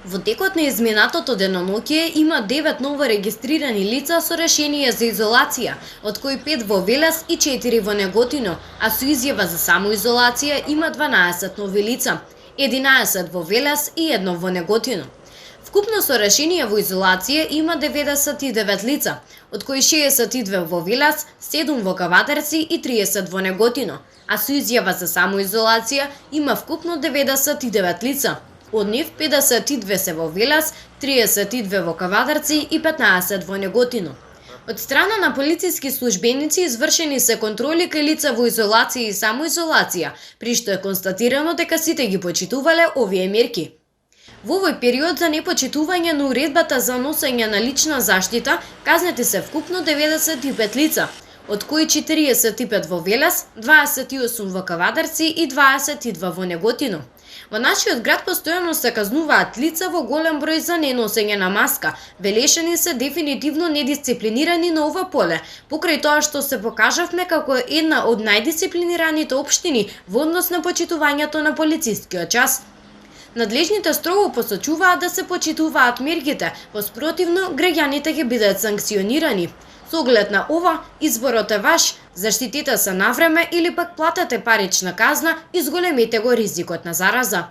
Во текот на изминатото деноноќе има 9 ново регистрирани лица со решение за изолација, од кои 5 во Велес и 4 во Неготино, а со изјава за самоизолација има 12 нови лица, 11 во Велес и 1 во Неготино. Вкупно со решение во изолација има 99 лица, од кои 62 во Велес, 7 во Кавадарци и 30 во Неготино, а со изјава за самоизолација има вкупно 99 лица. Од нив 52 се во Велес, 32 во Кавадарци и 15 во Неготино. Од страна на полициски службеници извршени се контроли кај лица во изолација и самоизолација, при што е констатирано дека сите ги почитувале овие мерки. Во овој период за непочитување на уредбата за носење на лична заштита казнети се вкупно 95 лица, од кои 45 во Велес, 28 во Кавадарци и 22 во Неготино. Во нашиот град постојано се казнуваат лица во голем број за неносење на маска. Велешани се дефинитивно недисциплинирани на ова поле, покрај тоа што се покажавме како една од најдисциплинираните општини во однос на почитувањето на полицискиот час. Надлежните строго посочуваат да се почитуваат мерките, во спротивно граѓаните ќе бидат санкционирани. Со оглед на ова, изборот е ваш, заштитете се навреме или пак платете парична казна и зголемете го ризикот на зараза.